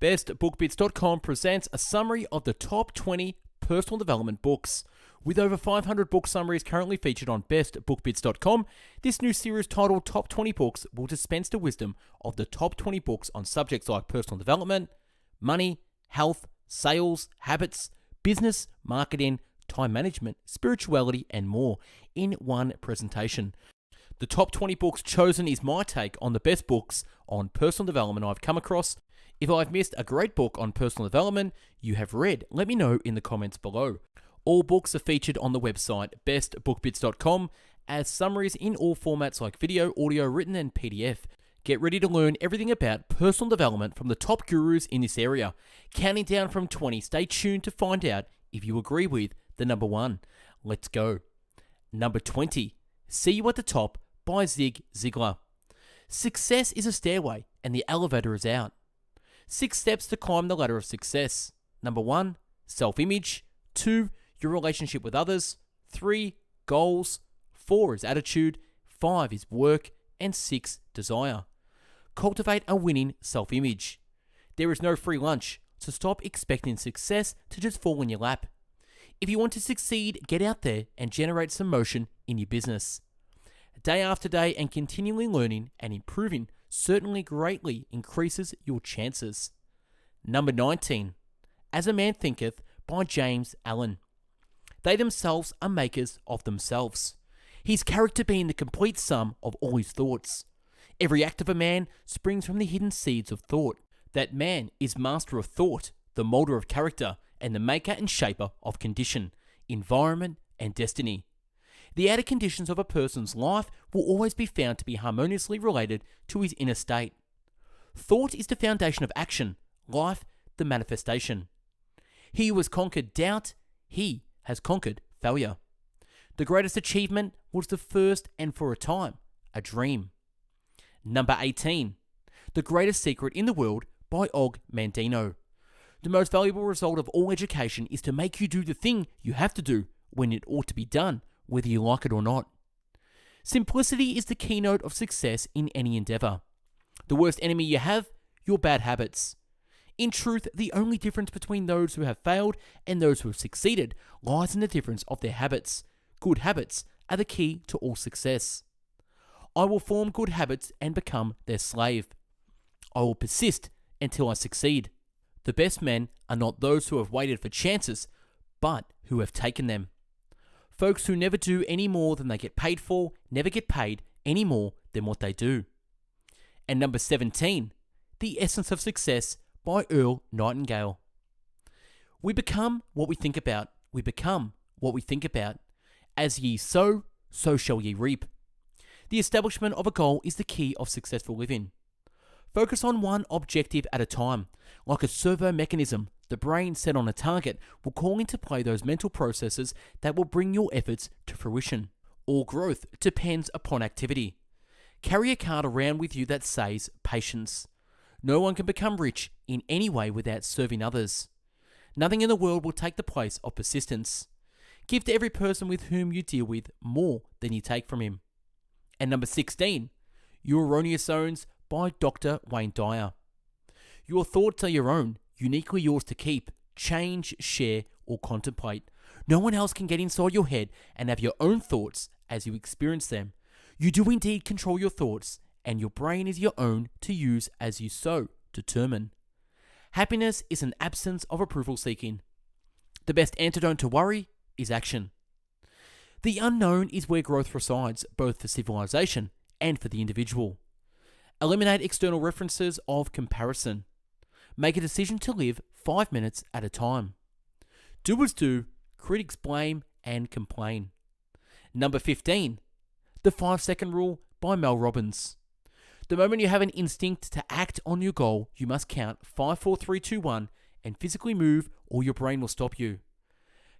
BestBookBits.com presents a summary of the top 20 personal development books. With over 500 book summaries currently featured on BestBookBits.com, this new series titled Top 20 Books will dispense the wisdom of the top 20 books on subjects like personal development, money, health, sales, habits, business, marketing, time management, spirituality, and more in one presentation. The top 20 books chosen is my take on the best books on personal development I've come across. If I've missed a great book on personal development you have read, let me know in the comments below. All books are featured on the website bestbookbits.com as summaries in all formats like video, audio, written, and PDF. Get ready to learn everything about personal development from the top gurus in this area. Counting down from 20, stay tuned to find out if you agree with the number one. Let's go. Number 20, See You at the Top by Zig Ziglar. Success is a stairway and the elevator is out. 6 steps to climb the ladder of success. Number 1, self-image. 2, your relationship with others. 3, goals. 4 is attitude. 5 is work. And 6, desire. Cultivate a winning self-image. There is no free lunch, so stop expecting success to just fall in your lap. If you want to succeed, get out there and generate some motion in your business. Day after day and continually learning and improving certainly greatly increases your chances. Number 19, As A Man Thinketh by James Allen. They themselves are makers of themselves. His character being the complete sum of all his thoughts. Every act of a man springs from the hidden seeds of thought. That man is master of thought, the moulder of character, and the maker and shaper of condition, environment, and destiny. The outer conditions of a person's life will always be found to be harmoniously related to his inner state. Thought is the foundation of action, life the manifestation. He who has conquered doubt, he has conquered failure. The greatest achievement was the first and for a time, a dream. Number 18, The Greatest Secret in the World by Og Mandino. The most valuable result of all education is to make you do the thing you have to do when it ought to be done, whether you like it or not. Simplicity is the keynote of success in any endeavor. The worst enemy you have, your bad habits. In truth, the only difference between those who have failed and those who have succeeded lies in the difference of their habits. Good habits are the key to all success. I will form good habits and become their slave. I will persist until I succeed. The best men are not those who have waited for chances, but who have taken them. Folks who never do any more than they get paid for never get paid any more than what they do. And number 17, The Essence of Success by Earl Nightingale. We become what we think about. We become what we think about. As ye sow, so shall ye reap. The establishment of a goal is the key of successful living. Focus on one objective at a time. Like a servo mechanism, the brain set on a target will call into play those mental processes that will bring your efforts to fruition. All growth depends upon activity. Carry a card around with you that says patience. No one can become rich in any way without serving others. Nothing in the world will take the place of persistence. Give to every person with whom you deal with more than you take from him. And number 16, Your Erroneous Zones by Dr. Wayne Dyer. Your thoughts are your own, uniquely yours to keep, change, share, or contemplate. No one else can get inside your head and have your own thoughts as you experience them. You do indeed control your thoughts, and your brain is your own to use as you so determine. Happiness is an absence of approval seeking. The best antidote to worry is action. The unknown is where growth resides, both for civilization and for the individual. Eliminate external references of comparison. Make a decision to live 5 minutes at a time. Doers do, critics blame and complain. Number 15, The 5-Second Rule by Mel Robbins. The moment you have an instinct to act on your goal, you must count 5, 4, 3, 2, 1 and physically move or your brain will stop you.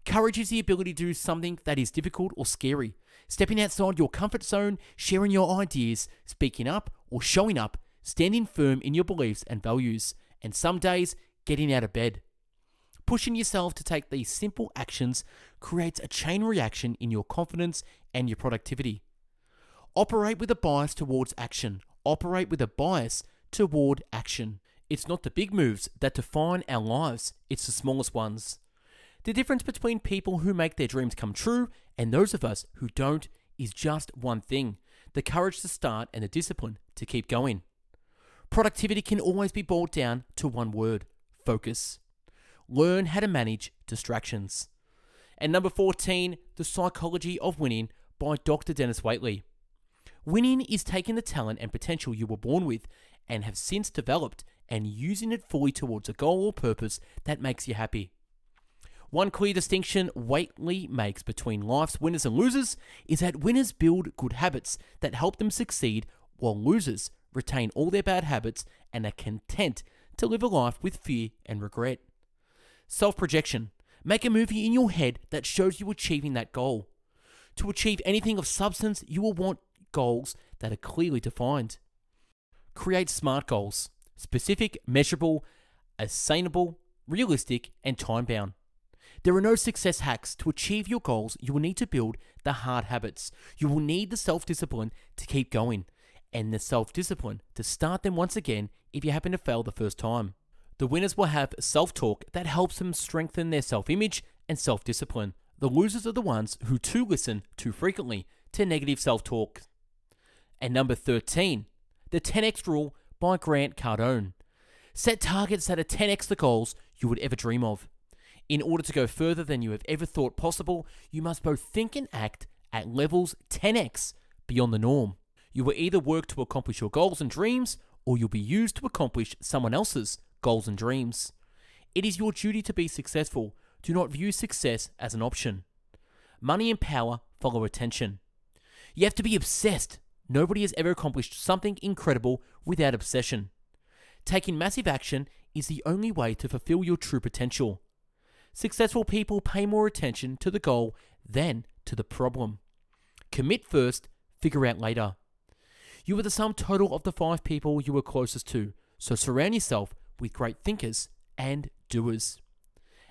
Courage is the ability to do something that is difficult or scary. Stepping outside your comfort zone, sharing your ideas, speaking up or showing up, standing firm in your beliefs and values, and some days getting out of bed. Pushing yourself to take these simple actions creates a chain reaction in your confidence and your productivity. Operate with a bias towards action. Operate with a bias toward action. It's not the big moves that define our lives, it's the smallest ones. The difference between people who make their dreams come true and those of us who don't is just one thing: the courage to start and the discipline to keep going. Productivity can always be boiled down to one word: focus. Learn how to manage distractions. And number 14, The Psychology of Winning by Dr. Dennis Waitley. Winning is taking the talent and potential you were born with and have since developed and using it fully towards a goal or purpose that makes you happy. One clear distinction Waitley makes between life's winners and losers is that winners build good habits that help them succeed, while losers retain all their bad habits and are content to live a life with fear and regret. Self-projection. Make a movie in your head that shows you achieving that goal. To achieve anything of substance, you will want goals that are clearly defined. Create SMART goals: specific, measurable, attainable, realistic, and time-bound. There are no success hacks. To achieve your goals, you will need to build the hard habits. You will need the self-discipline to keep going, and the self-discipline to start them once again if you happen to fail the first time. The winners will have self-talk that helps them strengthen their self-image and self-discipline. The losers are the ones who too listen too frequently to negative self-talk. And number 13, The 10x Rule by Grant Cardone. Set targets that are 10x the goals you would ever dream of. In order to go further than you have ever thought possible, you must both think and act at levels 10x beyond the norm. You will either work to accomplish your goals and dreams, or you'll be used to accomplish someone else's goals and dreams. It is your duty to be successful. Do not view success as an option. Money and power follow attention. You have to be obsessed. Nobody has ever accomplished something incredible without obsession. Taking massive action is the only way to fulfill your true potential. Successful people pay more attention to the goal than to the problem. Commit first, figure out later. You are the sum total of the 5 people you are closest to, so surround yourself with great thinkers and doers.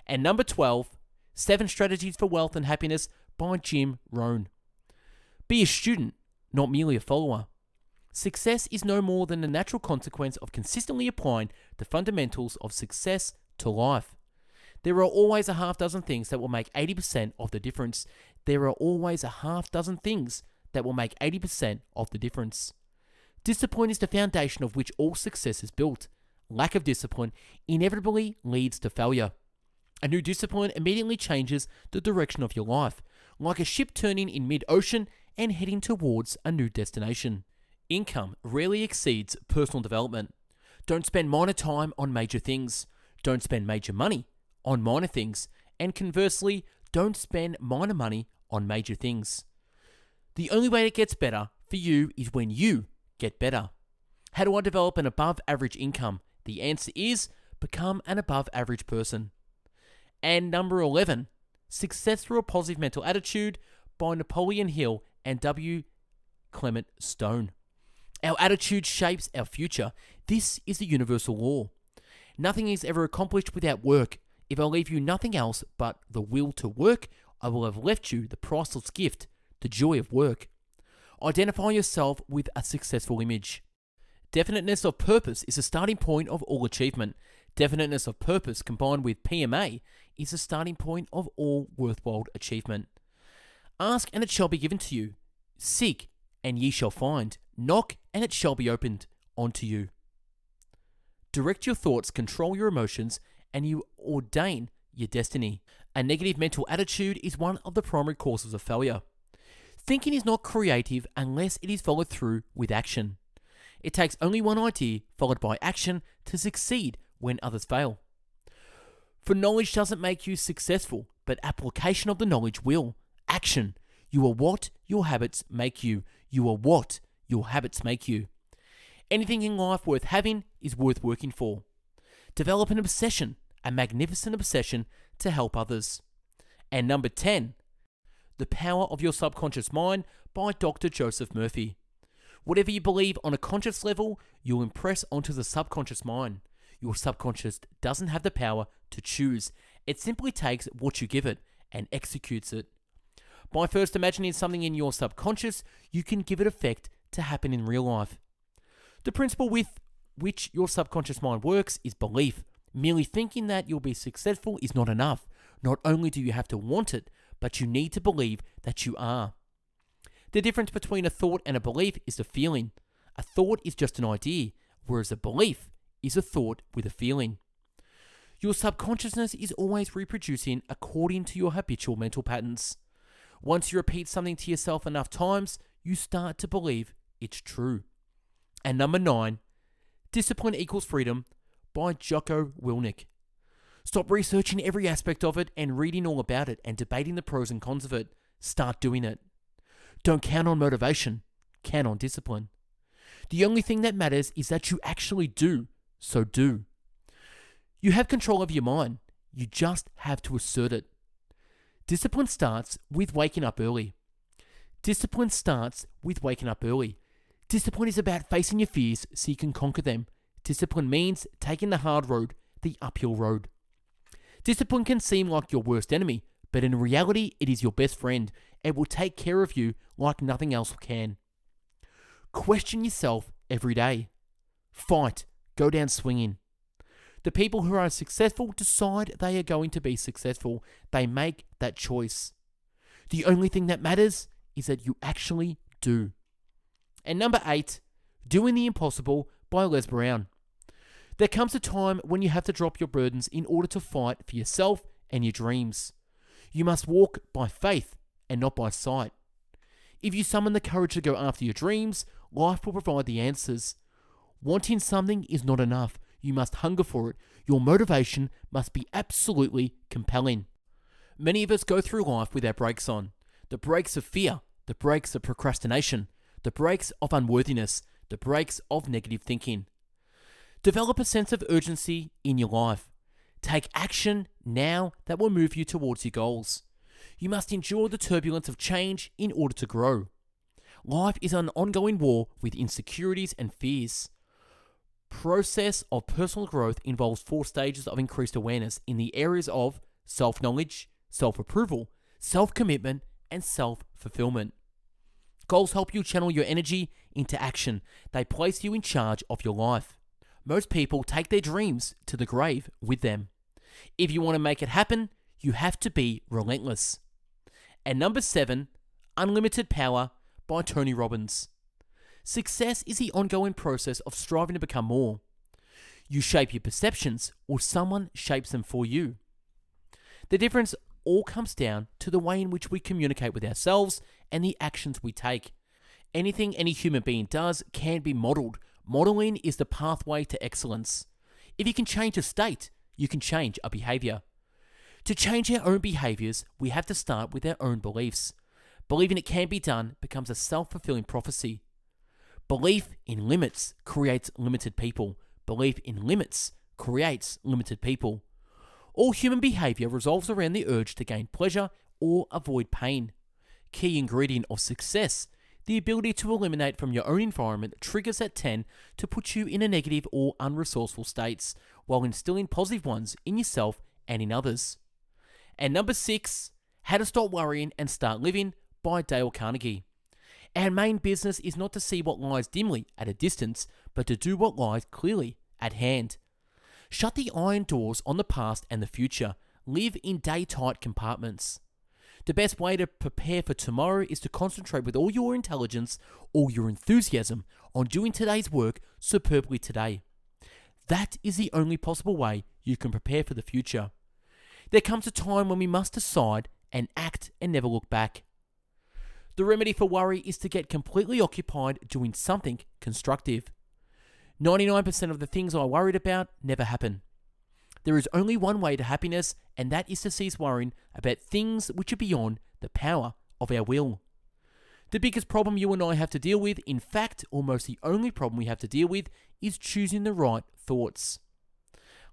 And number 12, 7 Strategies for Wealth and Happiness by Jim Rohn. Be a student, not merely a follower. Success is no more than the natural consequence of consistently applying the fundamentals of success to life. There are always a half dozen things that will make 80% of the difference. There are always a half dozen things that will make 80% of the difference. Discipline is the foundation of which all success is built. Lack of discipline inevitably leads to failure. A new discipline immediately changes the direction of your life, like a ship turning in mid-ocean and heading towards a new destination. Income rarely exceeds personal development. Don't spend minor time on major things. Don't spend major money on minor things. And conversely, don't spend minor money on major things. The only way it gets better for you is when you get better. How do I develop an above average income? The answer is become an above average person. And number 11, Success Through a Positive Mental Attitude by Napoleon Hill and W. Clement Stone. Our attitude shapes our future. This is the universal law. Nothing is ever accomplished without work. If I leave you nothing else but the will to work, I will have left you the priceless gift, the joy of work. Identify yourself with a successful image. Definiteness of purpose is the starting point of all achievement. Definiteness of purpose combined with PMA is the starting point of all worthwhile achievement. Ask and it shall be given to you. Seek and ye shall find. Knock and it shall be opened unto you. Direct your thoughts, control your emotions, and you ordain your destiny. A negative mental attitude is one of the primary causes of failure. Thinking is not creative unless it is followed through with action. It takes only one idea followed by action to succeed when others fail. For knowledge doesn't make you successful, but application of the knowledge will. Action. You are what your habits make you. You are what your habits make you. Anything in life worth having is worth working for. Develop an obsession, a magnificent obsession to help others. And number 10, The Power of Your Subconscious Mind by Dr. Joseph Murphy. Whatever you believe on a conscious level, you'll impress onto the subconscious mind. Your subconscious doesn't have the power to choose. It simply takes what you give it and executes it. By first imagining something in your subconscious, you can give it effect to happen in real life. The principle with which your subconscious mind works is belief. Merely thinking that you'll be successful is not enough. Not only do you have to want it, but you need to believe that you are. The difference between a thought and a belief is the feeling. A thought is just an idea, whereas a belief is a thought with a feeling. Your subconsciousness is always reproducing according to your habitual mental patterns. Once you repeat something to yourself enough times, you start to believe it's true. And number 9, Discipline Equals Freedom by Jocko Willink. Stop researching every aspect of it and reading all about it and debating the pros and cons of it. Start doing it. Don't count on motivation. Count on discipline. The only thing that matters is that you actually do, so do. You have control of your mind. You just have to assert it. Discipline starts with waking up early. Discipline starts with waking up early. Discipline is about facing your fears so you can conquer them. Discipline means taking the hard road, the uphill road. Discipline can seem like your worst enemy, but in reality, it is your best friend and will take care of you like nothing else can. Question yourself every day. Fight. Go down swinging. The people who are successful decide they are going to be successful. They make that choice. The only thing that matters is that you actually do. And number 8, Doing the Impossible by Les Brown. There comes a time when you have to drop your burdens in order to fight for yourself and your dreams. You must walk by faith and not by sight. If you summon the courage to go after your dreams, life will provide the answers. Wanting something is not enough. You must hunger for it. Your motivation must be absolutely compelling. Many of us go through life with our brakes on. The brakes of fear, the brakes of procrastination, the brakes of unworthiness, the brakes of negative thinking. Develop a sense of urgency in your life. Take action now that will move you towards your goals. You must endure the turbulence of change in order to grow. Life is an ongoing war with insecurities and fears. Process of personal growth involves 4 stages of increased awareness in the areas of self-knowledge, self-approval, self-commitment, and self-fulfillment. Goals help you channel your energy into action. They place you in charge of your life. Most people take their dreams to the grave with them. If you want to make it happen, you have to be relentless. And number 7, Unlimited Power by Tony Robbins. Success is the ongoing process of striving to become more. You shape your perceptions, or someone shapes them for you. The difference all comes down to the way in which we communicate with ourselves and the actions we take. Anything any human being does can be modeled. Modeling is the pathway to excellence. If you can change a state, you can change a behavior. To change our own behaviors, we have to start with our own beliefs. Believing it can be done becomes a self-fulfilling prophecy. Belief in limits creates limited people. Belief in limits creates limited people. All human behavior revolves around the urge to gain pleasure or avoid pain. Key ingredient of success: the ability to eliminate from your own environment triggers that tend to put you in a negative or unresourceful states, while instilling positive ones in yourself and in others. And number 6, How to Stop Worrying and Start Living by Dale Carnegie. Our main business is not to see what lies dimly at a distance, but to do what lies clearly at hand. Shut the iron doors on the past and the future. Live in day-tight compartments. The best way to prepare for tomorrow is to concentrate with all your intelligence, all your enthusiasm, on doing today's work superbly today. That is the only possible way you can prepare for the future. There comes a time when we must decide and act and never look back. The remedy for worry is to get completely occupied doing something constructive. 99% of the things I worried about never happen. There is only one way to happiness, and that is to cease worrying about things which are beyond the power of our will. The biggest problem you and I have to deal with, in fact, almost the only problem we have to deal with, is choosing the right thoughts.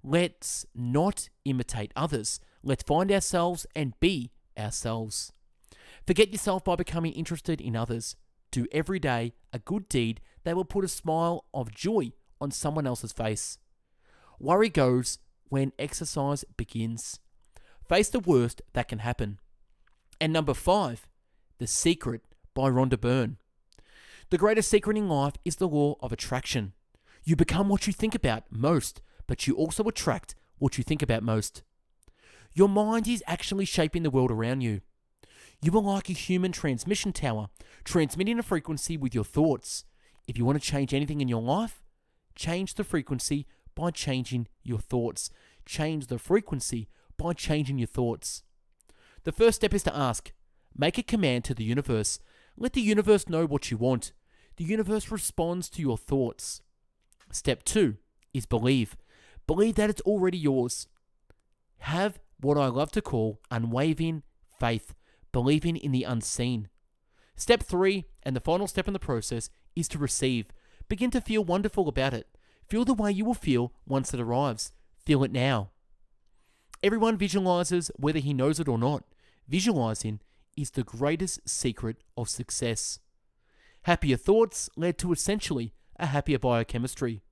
Let's not imitate others. Let's find ourselves and be ourselves. Forget yourself by becoming interested in others. Do every day a good deed that will put a smile of joy on someone else's face. Worry goes when exercise begins. Face the worst that can happen. And number 5, The Secret by Rhonda Byrne. The greatest secret in life is the law of attraction. You become what you think about most, but you also attract what you think about most. Your mind is actually shaping the world around you. You are like a human transmission tower, transmitting a frequency with your thoughts. If you want to change anything in your life, change the frequency by changing your thoughts. Change the frequency by changing your thoughts. The first step is to ask. Make a command to the universe. Let the universe know what you want. The universe responds to your thoughts. Step 2 is believe. Believe that it's already yours. Have what I love to call unwavering faith, believing in the unseen. Step 3, and the final step in the process, is to receive. Begin to feel wonderful about it. Feel the way you will feel once it arrives. Feel it now. Everyone visualizes whether he knows it or not. Visualizing is the greatest secret of success. Happier thoughts led to essentially a happier biochemistry.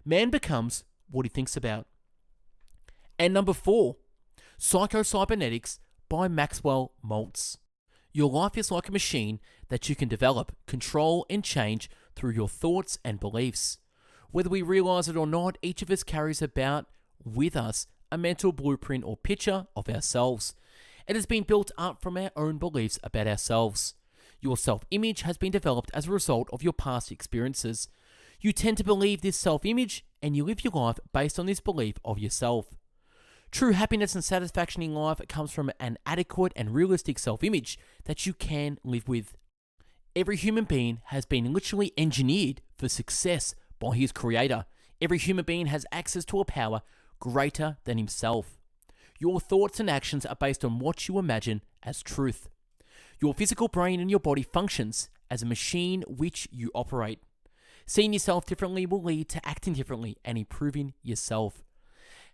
Man becomes what he thinks about. And number 4, PsychoCybernetics by Maxwell Maltz. Your life is like a machine that you can develop, control, and change through your thoughts and beliefs. Whether we realize it or not, each of us carries about with us a mental blueprint or picture of ourselves. It has been built up from our own beliefs about ourselves. Your self-image has been developed as a result of your past experiences. You tend to believe this self-image and you live your life based on this belief of yourself. True happiness and satisfaction in life comes from an adequate and realistic self-image that you can live with. Every human being has been literally engineered for success by his creator. Every human being has access to a power greater than himself. Your thoughts and actions are based on what you imagine as truth. Your physical brain and your body functions as a machine which you operate. Seeing yourself differently will lead to acting differently and improving yourself.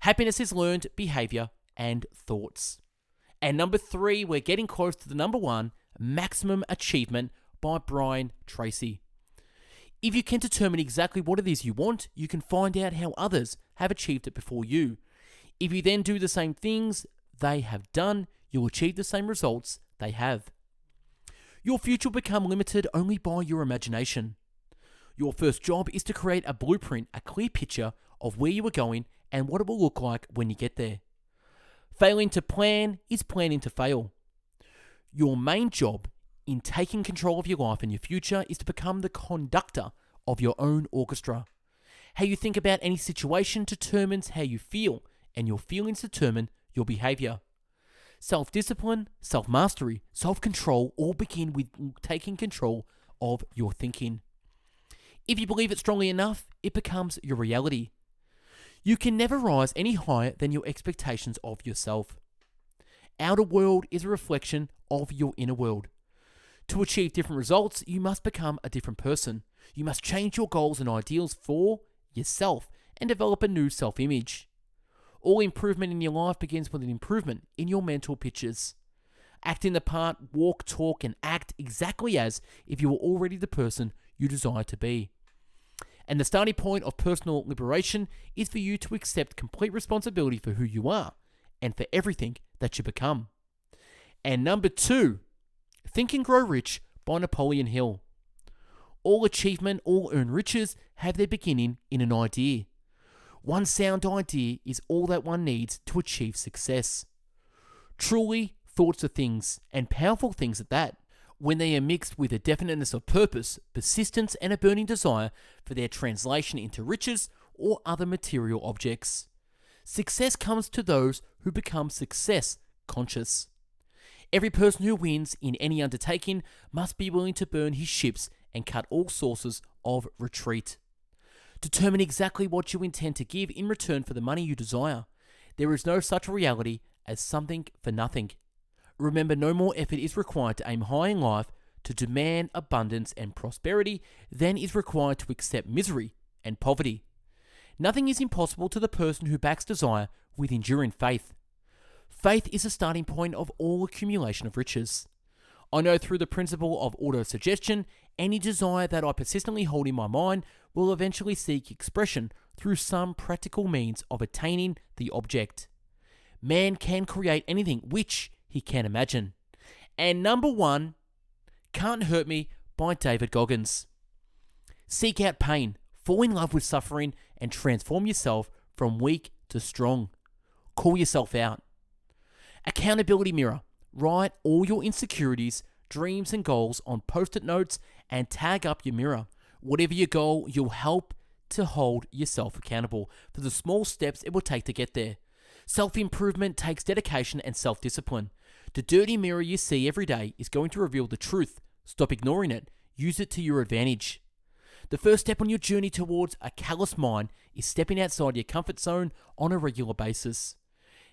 Happiness is learned behavior and thoughts. And number 3, we're getting close to the number 1, Maximum Achievement by Brian Tracy. If you can determine exactly what it is you want, you can find out how others have achieved it before you. If you then do the same things they have done, you'll achieve the same results they have. Your future will become limited only by your imagination. Your first job is to create a blueprint, a clear picture of where you are going and what it will look like when you get there. Failing to plan is planning to fail. Your main job in taking control of your life and your future is to become the conductor of your own orchestra. How you think about any situation determines how you feel, and your feelings determine your behavior. Self-discipline, self-mastery, self-control all begin with taking control of your thinking. If you believe it strongly enough, it becomes your reality. You can never rise any higher than your expectations of yourself. Outer world is a reflection of your inner world. To achieve different results, you must become a different person. You must change your goals and ideals for yourself and develop a new self-image. All improvement in your life begins with an improvement in your mental pictures. Act in the part, walk, talk, and act exactly as if you were already the person you desire to be. And the starting point of personal liberation is for you to accept complete responsibility for who you are and for everything that you become. And number 2, Think and Grow Rich by Napoleon Hill. All achievement, all earned riches have their beginning in an idea. One sound idea is all that one needs to achieve success. Truly, thoughts are things, and powerful things at that, when they are mixed with a definiteness of purpose, persistence, and a burning desire for their translation into riches or other material objects. Success comes to those who become success conscious. Every person who wins in any undertaking must be willing to burn his ships and cut all sources of retreat. Determine exactly what you intend to give in return for the money you desire. There is no such reality as something for nothing. Remember, no more effort is required to aim high in life to demand abundance and prosperity than is required to accept misery and poverty. Nothing is impossible to the person who backs desire with enduring faith. Faith is the starting point of all accumulation of riches. I know through the principle of auto-suggestion, any desire that I persistently hold in my mind will eventually seek expression through some practical means of attaining the object. Man can create anything which he can imagine. And number 1, Cant Hurt Me by David Goggins. Seek out pain, Fall in love with suffering and transform yourself from weak to strong. Call yourself out. Accountability mirror. Write all your insecurities, dreams, and goals on post-it notes and tag up your mirror. Whatever your goal, you'll help to hold yourself accountable for the small steps it will take to get there. Self-improvement takes dedication and self-discipline. The dirty mirror you see every day is going to reveal the truth. Stop ignoring it. Use it to your advantage. The first step on your journey towards a callous mind is stepping outside your comfort zone on a regular basis.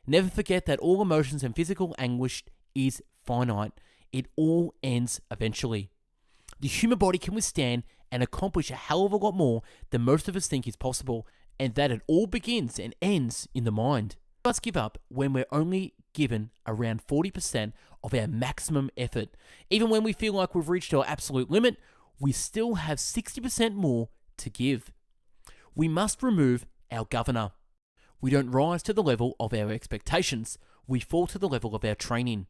Never forget that all emotions and physical anguish is finite. It all ends eventually. The human body can withstand and accomplish a hell of a lot more than most of us think is possible, and that it all begins and ends in the mind. We must give up when we're only given around 40% of our maximum effort. Even when we feel like we've reached our absolute limit, we still have 60% more to give. We must remove our governor. We don't rise to the level of our expectations. We fall to the level of our training.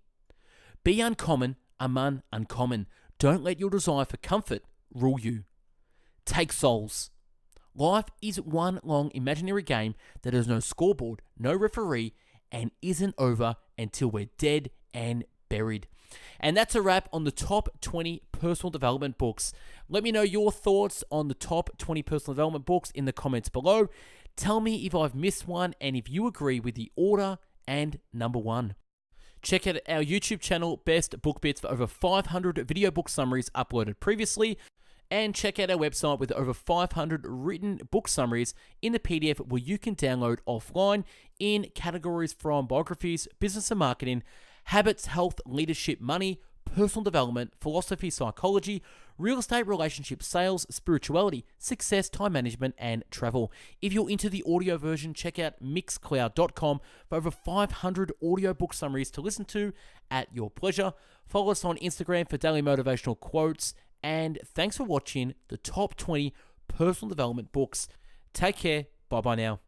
Be uncommon among uncommon. Don't let your desire for comfort rule you. Take souls. Life is one long imaginary game that has no scoreboard, no referee, and isn't over until we're dead and buried. And that's a wrap on the top 20 personal development books. Let me know your thoughts on the top 20 personal development books in the comments below. Tell me if I've missed one and if you agree with the order and number one. Check out our YouTube channel, Best Book Bits, for over 500 video book summaries uploaded previously. And check out our website with over 500 written book summaries in the PDF where you can download offline in categories from biographies, business and marketing, habits, health, leadership, money, personal development, philosophy, psychology, real estate, relationships, sales, spirituality, success, time management, and travel. If you're into the audio version, check out mixcloud.com for over 500 audio book summaries to listen to at your pleasure. Follow us on Instagram for daily motivational quotes. And thanks for watching the top 20 personal development books. Take care. Bye-bye now.